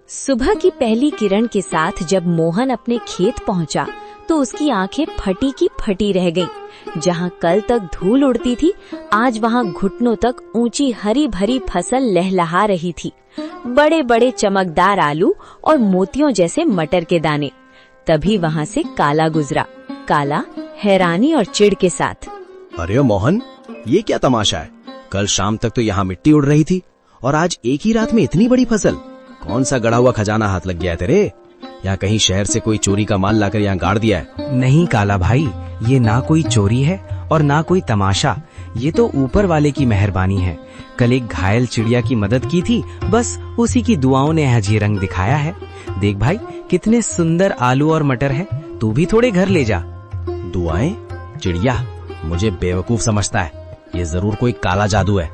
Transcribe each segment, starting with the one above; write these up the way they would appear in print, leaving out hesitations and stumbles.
सुबह की पहली किरण के साथ जब मोहन अपने खेत पहुंचा तो उसकी आंखें फटी की फटी रह गईं। जहां कल तक धूल उड़ती थी, आज वहां घुटनों तक ऊंची हरी भरी फसल लहलहा रही थी। बड़े बड़े चमकदार आलू और मोतियों जैसे मटर के दाने। तभी वहां से काला गुजरा। काला हैरानी और चिढ़ के साथ, अरे मोहन, ये क्या तमाशा है? कल शाम तक तो यहाँ मिट्टी उड़ रही थी और आज एक ही रात में इतनी बड़ी फसल। कौन सा गड़ा हुआ खजाना हाथ लग गया है तेरे? या कहीं शहर से कोई चोरी का माल लाकर यहाँ गाड़ दिया है? नहीं काला भाई, ये ना कोई चोरी है और ना कोई तमाशा। ये तो ऊपर वाले की मेहरबानी है। कल एक घायल चिड़िया की मदद की थी, बस उसी की दुआओं ने आज ये रंग दिखाया है। देख भाई, कितने सुंदर आलू और मटर है। तू भी थोड़े घर ले जा। दुआएं? चिड़िया मुझे बेवकूफ समझता है। ये जरूर कोई काला जादू है।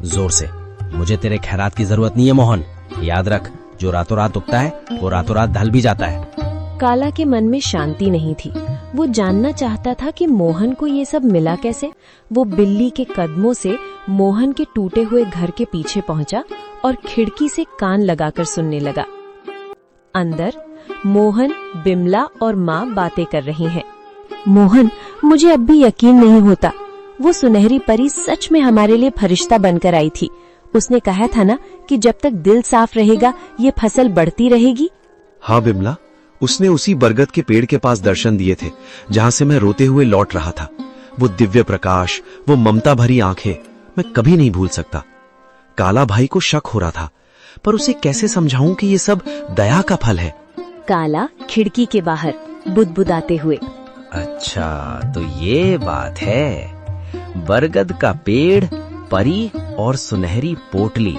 जोर से, मुझे तेरे खैरात की जरूरत नहीं है मोहन। याद रख, जो रातों रात उगता है वो रातों रात ढल भी जाता है। काला के मन में शांति नहीं थी। वो जानना चाहता था कि मोहन को ये सब मिला कैसे। वो बिल्ली के कदमों से मोहन के टूटे हुए घर के पीछे पहुंचा और खिड़की से कान लगाकर सुनने लगा। अंदर मोहन, बिमला और माँ बातें कर रही हैं। मोहन, मुझे अब भी यकीन नहीं होता। वो सुनहरी परी सच में हमारे लिए फरिश्ता बनकर आई थी। उसने कहा था ना कि जब तक दिल साफ रहेगा ये फसल बढ़ती रहेगी। हाँ बिमला, उसने उसी बरगद के पेड़ के पास दर्शन दिए थे जहाँ से मैं रोते हुए लौट रहा था। वो दिव्य प्रकाश, वो ममता भरी आंखें, मैं कभी नहीं भूल सकता। काला भाई को शक हो रहा था, पर उसे कैसे समझाऊं कि ये सब दया का फल है। काला खिड़की के बाहर बुदबुदाते हुए, अच्छा तो ये बात है। बरगद का पेड़, परी और सुनहरी पोटली।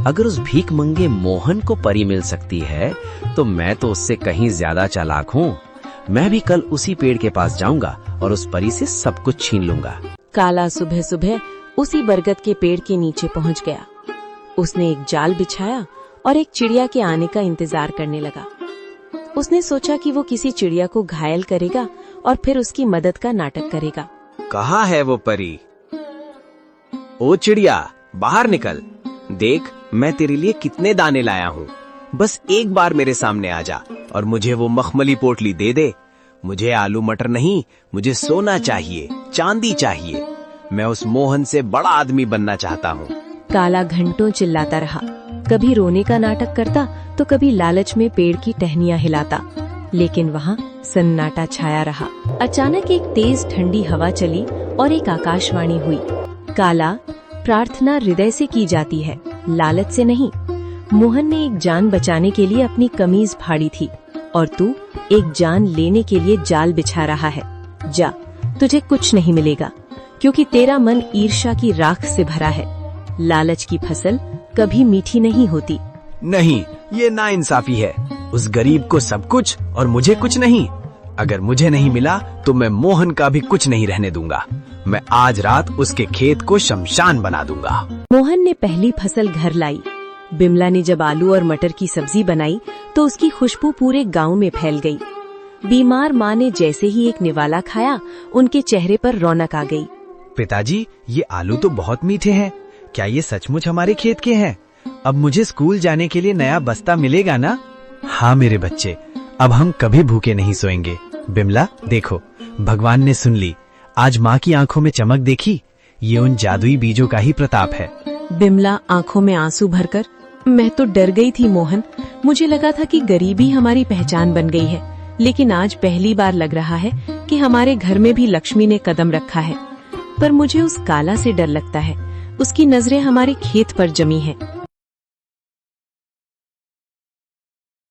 अगर उस भीख मंगे मोहन को परी मिल सकती है तो मैं तो उससे कहीं ज्यादा चालाक हूँ। मैं भी कल उसी पेड़ के पास जाऊंगा और उस परी से सब कुछ छीन लूंगा। काला सुबह सुबह उसी बरगद के पेड़ के नीचे पहुंच गया। उसने एक जाल बिछाया और एक चिड़िया के आने का इंतजार करने लगा। उसने सोचा कि वो किसी चिड़िया को घायल करेगा और फिर उसकी मदद का नाटक करेगा। कहाँ है वो परी? ओ चिड़िया, बाहर निकल। देख, मैं तेरे लिए कितने दाने लाया हूँ। बस एक बार मेरे सामने आ जा और मुझे वो मखमली पोटली दे दे। मुझे आलू मटर नहीं, मुझे सोना चाहिए, चांदी चाहिए। मैं उस मोहन से बड़ा आदमी बनना चाहता हूँ। काला घंटों चिल्लाता रहा। कभी रोने का नाटक करता तो कभी लालच में पेड़ की टहनियां हिलाता, लेकिन वहाँ सन्नाटा छाया रहा। अचानक एक तेज ठंडी हवा चली और एक आकाशवाणी हुई। काला, प्रार्थना हृदय से की जाती है, लालच से नहीं। मोहन ने एक जान बचाने के लिए अपनी कमीज फाड़ी थी और तू एक जान लेने के लिए जाल बिछा रहा है। जा, तुझे कुछ नहीं मिलेगा, क्योंकि तेरा मन ईर्ष्या की राख से भरा है। लालच की फसल कभी मीठी नहीं होती। नहीं, ये नाइंसाफी है। उस गरीब को सब कुछ और मुझे कुछ नहीं। अगर मुझे नहीं मिला तो मैं मोहन का भी कुछ नहीं रहने दूंगा। मैं आज रात उसके खेत को शमशान बना दूंगा। मोहन ने पहली फसल घर लाई। बिमला ने जब आलू और मटर की सब्जी बनाई तो उसकी खुशबू पूरे गांव में फैल गई। बीमार माँ ने जैसे ही एक निवाला खाया, उनके चेहरे पर रौनक आ गई। पिताजी, ये आलू तो बहुत मीठे हैं। क्या ये सचमुच हमारे खेत के हैं? अब मुझे स्कूल जाने के लिए नया बस्ता मिलेगा ना? हाँ मेरे बच्चे, अब हम कभी भूखे नहीं सोएंगे। बिमला देखो, भगवान ने सुन ली। आज माँ की आंखों में चमक देखी? ये उन जादुई बीजों का ही प्रताप है। बिमला आंखों में आंसू भरकर, मैं तो डर गई थी मोहन। मुझे लगा था कि गरीबी हमारी पहचान बन गई है, लेकिन आज पहली बार लग रहा है कि हमारे घर में भी लक्ष्मी ने कदम रखा है। पर मुझे उस काला से डर लगता है। उसकी नजरें हमारे खेत पर जमी हैं।